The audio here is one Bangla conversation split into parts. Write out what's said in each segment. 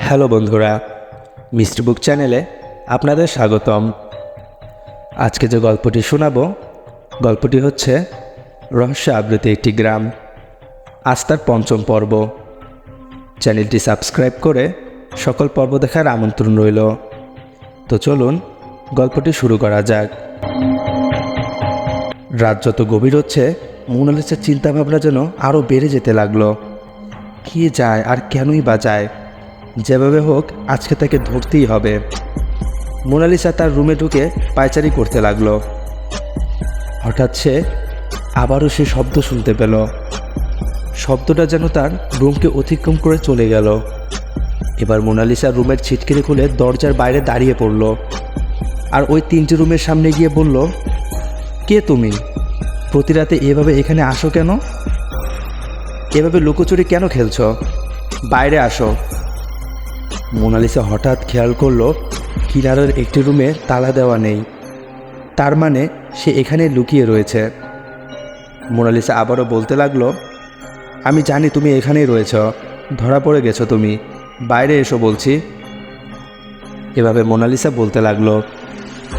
হ্যালো বন্ধুরা, মিস্ট্রি বুক চ্যানেলে আপনাদের স্বাগতম। আজকে যে গল্পটি শোনাবো, গল্পটি হচ্ছে রহস্য আবৃত একটি গ্রাম। আজ তার পঞ্চম পর্ব। চ্যানেলটি সাবস্ক্রাইব করে সকল পর্ব দেখার আমন্ত্রণ রইল। তো চলুন গল্পটি শুরু করা যাক। রাত যত গভীর হচ্ছে, মোনালিসার চিন্তাভাবনা যেন আরও বেড়ে যেতে লাগলো। কি যায় আর কেনই বা যায়, যেভাবে হোক আজকে তাকে ধরতেই হবে। মোনালিসা তার রুমে ঢুকে পায়চারি করতে লাগলো। হঠাৎ সে আবারও সে শব্দ শুনতে পেল। শব্দটা যেন তার রুমকে অতিক্রম করে চলে গেল। এবার মোনালিসা রুমের ছিটকিনি খুলে দরজার বাইরে দাঁড়িয়ে পড়ল, আর ওই তিনটি রুমের সামনে গিয়ে বলল, কে তুমি? প্রতি রাতে এভাবে এখানে আসো কেন? এভাবে লুকোচুরি কেন খেলছ? বাইরে আসো। মোনালিসা হঠাৎ খেয়াল করলো কিনারের একটি রুমে তালা দেওয়া নেই। তার মানে সে এখানে লুকিয়ে রয়েছে। মোনালিসা আবারও বলতে লাগলো, আমি জানি তুমি এখানেই রয়েছ, ধরা পড়ে গেছো তুমি, বাইরে এসো বলছি। এভাবে মোনালিসা বলতে লাগলো,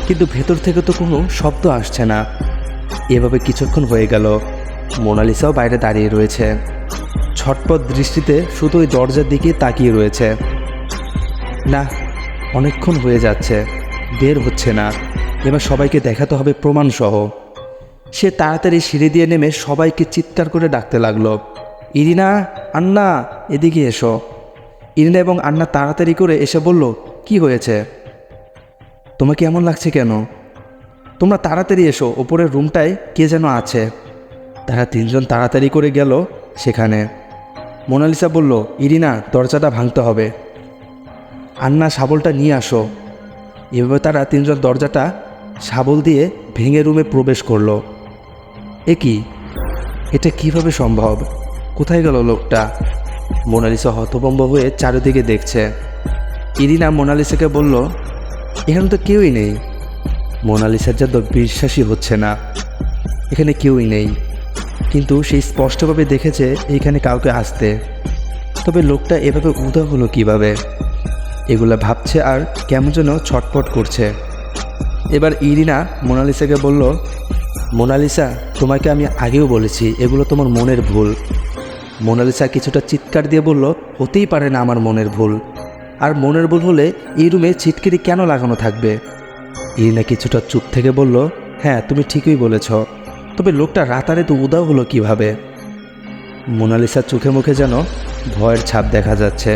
কিন্তু ভেতর থেকে তো কোনো শব্দ আসছে না। এভাবে কিছুক্ষণ হয়ে গেল। মোনালিসাও বাইরে দাঁড়িয়ে রয়েছে, ছটপট দৃষ্টিতে শুধু ওই দরজার দিকে তাকিয়ে রয়েছে। না, অনেকক্ষণ হয়ে যাচ্ছে, বের হচ্ছে না। এবার সবাইকে দেখাতে হবে প্রমাণসহ। সে তাড়াতাড়ি সিঁড়ি দিয়ে নেমে সবাইকে চিৎকার করে ডাকতে লাগলো, ইরিনা, আন্না, এদিকে এসো। ইরিনা এবং আন্না তাড়াতাড়ি করে এসে বলল, কি হয়েছে? তোমাকে এমন লাগছে কেন? তোমরা তাড়াতাড়ি এসো, ওপরের রুমটায় কে যেন আছে। তারা তিনজন তাড়াতাড়ি করে গেল সেখানে। মোনালিসা বলল, ইরিনা, দরজাটা ভাঙতে হবে। আন্না, শাবলটা নিয়ে আসো। এভাবে তারা তিনজন দরজাটা শাবল দিয়ে ভেঙে রুমে প্রবেশ করলো। এ কি? এটা কিভাবে সম্ভব? কোথায় গেল লোকটা? মোনালিসা হতভম্ব হয়ে চারিদিকে দেখছে। ইরিনা মোনালিসাকে বলল, এখানে তো কেউই নেই। মোনালিসার যত বিশ্বাসই হচ্ছে না, এখানে কেউই নেই। কিন্তু সেই স্পষ্টভাবে দেখেছে এইখানে কাউকে আসতে। তবে লোকটা এভাবে উধাও হলো কিভাবে? এগুলা ভাবছে আর কেমন যেন ছটপট করছে। এবার ইরিনা মোনালিসাকে বলল, মোনালিসা, তোমাকে আমি আগেও বলেছি এগুলো তোমার মনের ভুল। মোনালিসা কিছুটা চিৎকার দিয়ে বলল, হতেই পারে না আমার মনের ভুল। আর মনের ভুল হলে এই রুমে ছিটকিনি কেন লাগানো থাকবে? ইরিনা কিছুটা চুপ থেকে বলল, হ্যাঁ, তুমি ঠিকই বলেছ, তবে লোকটা রাতারাতি উধাও হলো কিভাবে? মোনালিসার চোখে মুখে যেন ভয়ের ছাপ দেখা যাচ্ছে।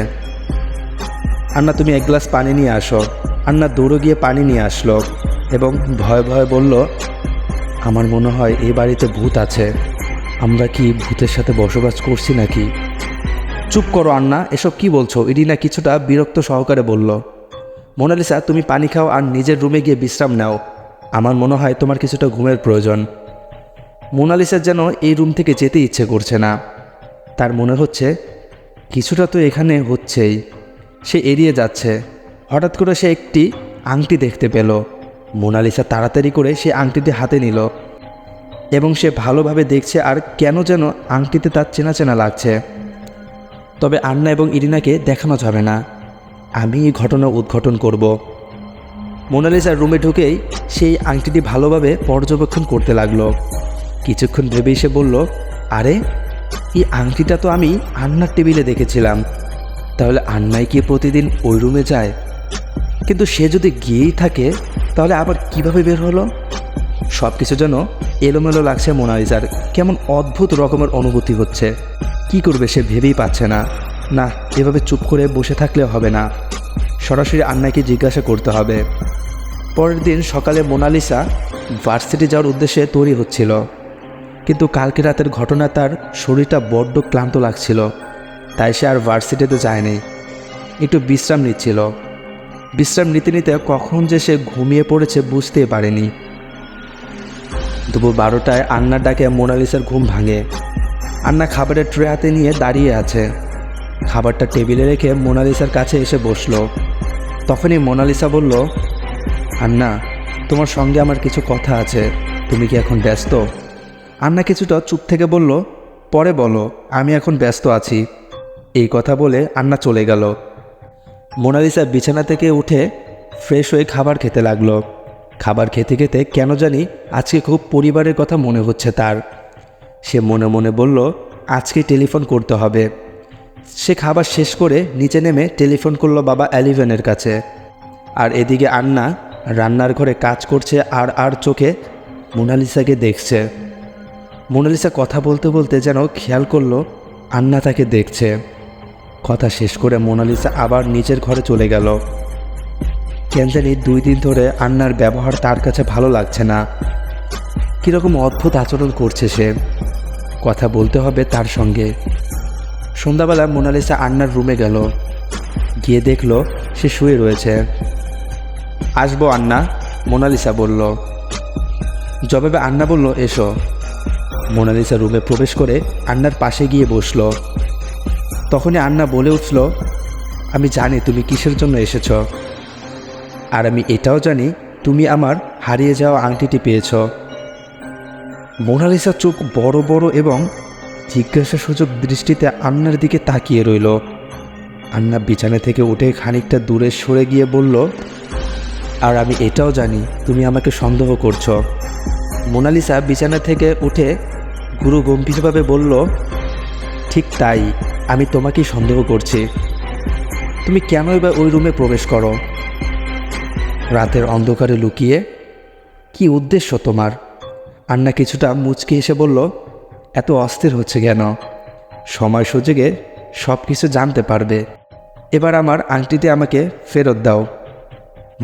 আন্না, তুমি এক গ্লাস পানি নিয়ে আসো। আন্না দৌড়ে গিয়ে পানি নিয়ে আসলো এবং ভয়ে ভয়ে বলল, আমার মনে হয় এই বাড়িতে ভূত আছে। আমরা কি ভূতের সাথে বসবাস করছি নাকি? চুপ করো আন্না, এসব কি বলছো? ইরিনা কিছুটা বিরক্ত সহকারে বলল। মোনালিসা, তুমি পানি খাও আর নিজের রুমে গিয়ে বিশ্রাম নাও। আমার মনে হয় তোমার কিছুটা ঘুমের প্রয়োজন। মোনালিসার যেন এই রুম থেকে যেতে ইচ্ছে করছে না। তার মনে হচ্ছে কিছুটা তো এখানে হচ্ছেই। সে এড়িয়ে যাচ্ছে। হঠাৎ করে সে একটি আংটি দেখতে পেল। মোনালিসা তাড়াতাড়ি করে সে আংটিটি হাতে নিল এবং সে ভালোভাবে দেখছে, আর কেন যেন আংটিতে তার চেনা চেনা লাগছে। তবে আন্না এবং ইরিনাকে দেখানো যাবে না, আমি এই ঘটনা উদ্ঘাটন করব। মোনালিসার রুমে ঢুকেই সেই আংটিটি ভালোভাবে পর্যবেক্ষণ করতে লাগলো। কিছুক্ষণ ভেবেই সে বলল, আরে, এই আংটিটা তো আমি আন্নার টেবিলে দেখেছিলাম। তাহলে আন্নাই কি প্রতিদিন ওই রুমে যায়? কিন্তু সে যদি গিয়েই থাকে, তাহলে আবার কিভাবে বের হলো? সব কিছু যেন এলোমেলো লাগছে মোনালিসার। কেমন অদ্ভুত রকমের অনুভূতি হচ্ছে। কি করবে সে ভেবেই পাচ্ছে না। না, এভাবে চুপ করে বসে থাকলে হবে না, সরাসরি আন্নাকে জিজ্ঞাসা করতে হবে। পরের দিন সকালে মোনালিসা ভার্সিটি যাওয়ার উদ্দেশ্যে তৈরি হচ্ছিল। কিন্তু কালকে রাতের ঘটনা তার শরীরটা বড্ড ক্লান্ত লাগছিল, তাই সে আর ভার্সিটিতে যায়নি। একটু বিশ্রাম নিচ্ছিল। বিশ্রাম নিতে নিতে কখন যে সে ঘুমিয়ে পড়েছে বুঝতেই পারেনি। দুপুর 12টায় আন্নার ডাকে মোনালিসার ঘুম ভাঙে। আন্না খাবারের ট্রে হাতে নিয়ে দাঁড়িয়ে আছে। খাবারটা টেবিলে রেখে মোনালিসার কাছে এসে বসলো। তখনই মোনালিসা বলল, আন্না, তোমার সঙ্গে আমার কিছু কথা আছে। তুমি কি এখন ব্যস্ত? আন্না কিছুটা চুপ থেকে বলল, পরে বলো, আমি এখন ব্যস্ত আছি। এই কথা বলে আন্না চলে গেল। মোনালিসা বিছানা থেকে উঠে ফ্রেশ হয়ে খাবার খেতে লাগলো। খাবার খেতে খেতে কেন জানি আজকে খুব পরিবারের কথা মনে হচ্ছে তার। সে মনে মনে বলল, আজকে টেলিফোন করতে হবে। সে খাবার শেষ করে নিচে নেমে টেলিফোন করলো বাবা অ্যালিভেনের কাছে। আর এদিকে আন্না রান্নার ঘরে কাজ করছে আর চোখে মোনালিসাকে দেখছে। মোনালিসা কথা বলতে বলতে যেন খেয়াল করলো আন্না তাকে দেখছে। কথা শেষ করে মোনালিসা আবার নিচের ঘরে চলে গেল। কেন জানি 2 দিন ধরে আন্নার ব্যবহার তার কাছে ভালো লাগছে না। কীরকম অদ্ভুত আচরণ করছে সে। কথা বলতে হবে তার সঙ্গে। সন্ধ্যাবেলা মোনালিসা আন্নার রুমে গেল। গিয়ে দেখল সে শুয়ে রয়েছে। আসবো আন্না, মোনালিসা বলল। জবাবে আন্না বলল, এসো। মোনালিসা রুমে প্রবেশ করে আন্নার পাশে গিয়ে বসল। তখনই আন্না বলে উঠল, আমি জানি তুমি কিসের জন্য এসেছ, আর আমি এটাও জানি তুমি আমার হারিয়ে যাওয়া আংটিটি পেয়েছ। মোনালিসা চোখ বড় বড় এবং জিজ্ঞাসাসূচক দৃষ্টিতে আন্নার দিকে তাকিয়ে রইল। আন্না বিছানা থেকে উঠে খানিকটা দূরে সরে গিয়ে বলল, আর আমি এটাও জানি তুমি আমাকে সন্দেহ করছো। মোনালিসা বিছানা থেকে উঠে গুরু গম্ভীরভাবে বলল, ঠিক তাই, আমি তোমাকেই সন্দেহ করছি। তুমি কেনই বা ওই রুমে প্রবেশ করো রাতের অন্ধকারে লুকিয়ে? কি উদ্দেশ্য তোমার? আন্না কিছুটা মুচকি এসে বলল, এত অস্থির হচ্ছে কেন? সময় সুযোগে সব কিছু জানতে পারবে। এবার আমার আংটিটি আমাকে ফেরত দাও।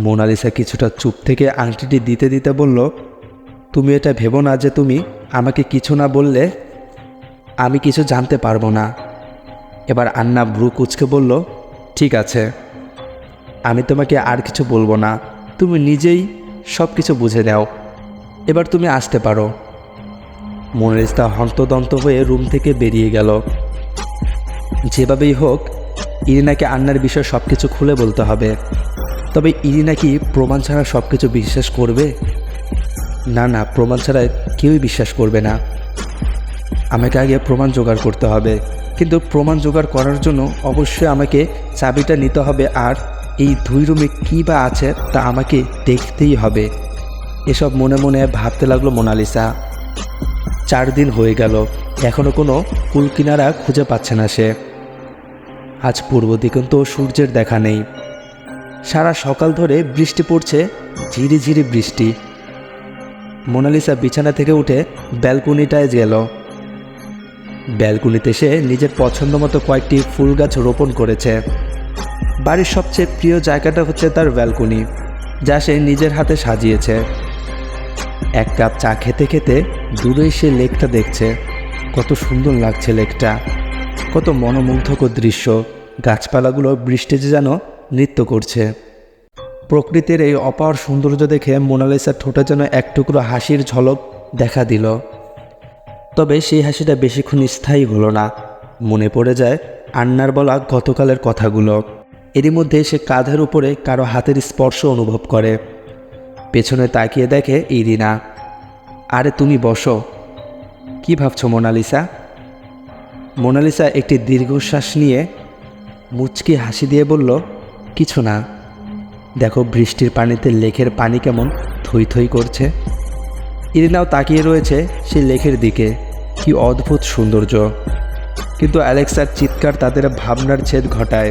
মোনালিসা কিছুটা চুপ থেকে আংটিটি দিতে দিতে বলল, তুমি এটা ভেবো না যে তুমি আমাকে কিছু না বললে আমি কিছু জানতে পারবো না। এবার আন্না ভ্রু কুঁচকে বলল, ঠিক আছে, আমি তোমাকে আর কিছু বলবো না। তুমি নিজেই সব কিছু বুঝে নাও। এবার তুমি আসতে পারো। মোনালিসা হন্তদন্ত হয়ে রুম থেকে বেরিয়ে গেল। যেভাবেই হোক ইরিনাকে আন্নার বিষয়ে সব কিছু খুলে বলতে হবে। তবে ইরিনা কি প্রমাণ ছাড়া সব কিছু বিশ্বাস করবে? না না, প্রমাণ ছাড়া কেউই বিশ্বাস করবে না। আমাকে আগে প্রমাণ জোগাড় করতে হবে, কিন্তু প্রমাণ জোগাড় করার জন্য অবশ্যই আমাকে চাবিটা নিতে হবে, আর এই 2 রুমে কী বা আছে তা আমাকে দেখতেই হবে। এসব মনে মনে ভাবতে লাগলো মোনালিসা। 4 দিন হয়ে গেল, এখনও কোনো কুলকিনারা খুঁজে পাচ্ছে না সে। আজ পূর্ব দিগন্ত সূর্যের দেখা নেই। সারা সকাল ধরে বৃষ্টি পড়ছে, ঝিরিঝিরি বৃষ্টি। মোনালিসা বিছানা থেকে উঠে ব্যালকনিটায় গেল। ব্যালকনিতে সে নিজের পছন্দ মতো কয়েকটি ফুল গাছ রোপণ করেছে। বাড়ির সবচেয়ে প্রিয় জায়গাটা হচ্ছে তার ব্যালকনি, যা সে নিজের হাতে সাজিয়েছে। 1 কাপ চা খেতে খেতে দূরেই সে লেকটা দেখছে। কত সুন্দর লাগছে লেকটা, কত মনোমুগ্ধকর দৃশ্য। গাছপালাগুলো বৃষ্টিতে যেন নৃত্য করছে। প্রকৃতির এই অপার সৌন্দর্য দেখে মোনালিসার ঠোঁটে যেন এক টুকরো হাসির ঝলক দেখা দিল। তবে সেই হাসিটা বেশিক্ষণ স্থায়ী হলো না। মনে পড়ে যায় আন্নার বলা গতকালের কথাগুলো। এরই মধ্যে সে কাঁধের উপরে কারো হাতের স্পর্শ অনুভব করে। পেছনে তাকিয়ে দেখে ইরিনা। আরে তুমি বসো। কি ভাবছো মোনালিসা? মোনালিসা একটি দীর্ঘশ্বাস নিয়ে মুচকি হাসি দিয়ে বলল, কিছু না। দেখো বৃষ্টির পানিতে লেকের পানি কেমন থই থই করছে। ইরিনাও তাকিয়ে রয়েছে সেই লেকের দিকে। কি অদ্ভুত সৌন্দর্য। কিন্তু অ্যালেক্সার চিৎকার তাদের ভাবনার ছেদ ঘটায়।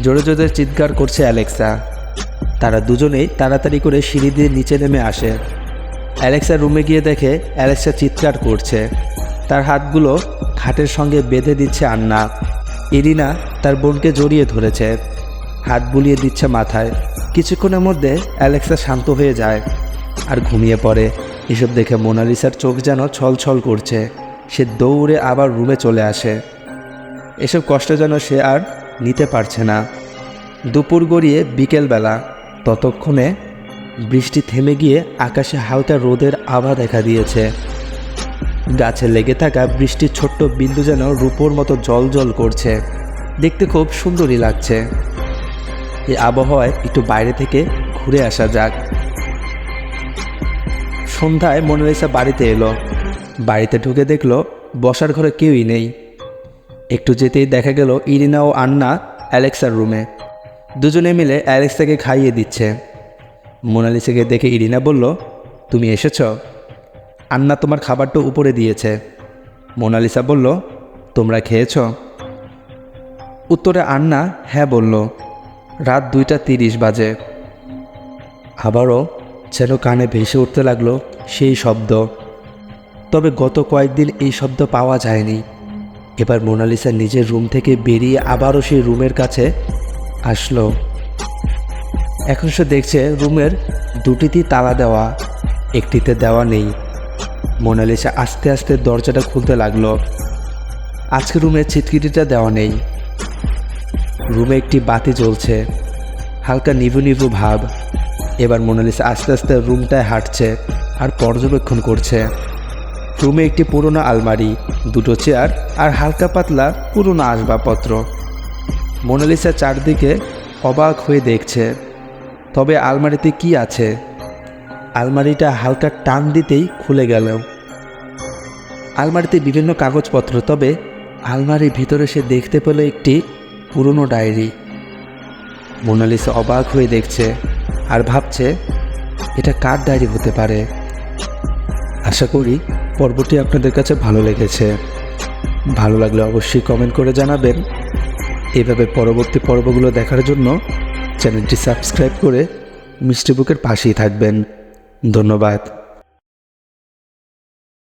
জোরে জোরে চিৎকার করছে অ্যালেক্সা। তারা দুজনেই তাড়াতাড়ি করে সিঁড়ি দিয়ে নিচে নেমে আসে। অ্যালেক্সার রুমে গিয়ে দেখে অ্যালেক্সা চিৎকার করছে। তার হাতগুলো খাটের সঙ্গে বেঁধে দিচ্ছে আন্না। ইরিনা তার বোনকে জড়িয়ে ধরেছে, হাত বুলিয়ে দিচ্ছে মাথায়। কিছুক্ষণের মধ্যে অ্যালেক্সা শান্ত হয়ে যায় আর ঘুমিয়ে পড়ে। এসব দেখে মোনালিসার চোখ যেন ছলছল করছে। সে দৌড়ে আবার রুমে চলে আসে। এসব কষ্ট যেন সে আর নিতে পারছে না। দুপুর গড়িয়ে বিকেলবেলা। ততক্ষণে বৃষ্টি থেমে গিয়ে আকাশে হালকা রোদের আভা দেখা দিয়েছে। গাছে লেগে থাকা বৃষ্টির ছোট্ট বিন্দু যেন রূপোর মতো জল জল করছে। দেখতে খুব সুন্দরই লাগছে। এই আবহাওয়ায় একটু বাইরে থেকে ঘুরে আসা যাক। সন্ধ্যায় মোনালিসা বাড়িতে এলো। বাড়িতে ঢুকে দেখলো বসার ঘরে কেউই নেই। একটু যেতেই দেখা গেল ইরিনা ও আন্না অ্যালেক্সার রুমে। দুজনে মিলে অ্যালেক্সাকে খাইয়ে দিচ্ছে। মোনালিসাকে দেখে ইরিনা বলল, তুমি এসেছ? আন্না তোমার খাবারটা উপরে দিয়েছে। মোনালিসা বলল, তোমরা খেয়েছ? উত্তরে আন্না হ্যাঁ বলল। রাত 2:30 বাজে। আবারও যেন কানে ভেসে উঠতে লাগলো সেই শব্দ। তবে গত কয়েকদিন এই শব্দ পাওয়া যায়নি। এবার মোনালিসা নিজের রুম থেকে বেরিয়ে আবারও সেই রুমের কাছে আসলো। এখন সে দেখছে রুমের দুটিতেই তালা দেওয়া, একটিতে দেওয়া নেই। মোনালিসা আস্তে আস্তে দরজাটা খুলতে লাগলো। আজকে রুমের ছিটকিটিটা দেওয়া নেই। রুমে একটি বাতি জ্বলছে, হালকা নিভু নিভু ভাব। এবার মোনালিসা আস্তে আস্তে রুমটায় হাঁটছে আর পর্যবেক্ষণ করছে। রুমে একটি পুরনো আলমারি, দুটো চেয়ার আর হালকা পাতলা পুরনো আসবাবপত্র। মোনালিসা চারদিকে অবাক হয়ে দেখছে। তবে আলমারিতে কি আছে? আলমারিটা হালকা টান দিতেই খুলে গেল। আলমারিতে বিভিন্ন কাগজপত্র, তবে আলমারির ভিতরে সে দেখতে পেল একটি পুরনো ডায়েরি। মোনালিসা অবাক হয়ে দেখছে আর ভাবছে, এটা কার ডায়েরি হতে পারে? আশা করি পর্বটি আপনাদের কাছে ভালো লেগেছে। ভালো লাগলে অবশ্যই কমেন্ট করে জানাবেন। এভাবে পরবর্তী পর্বগুলো দেখার জন্য চ্যানেলটি সাবস্ক্রাইব করে মিষ্টি বুকের পাশেই থাকবেন। ধন্যবাদ।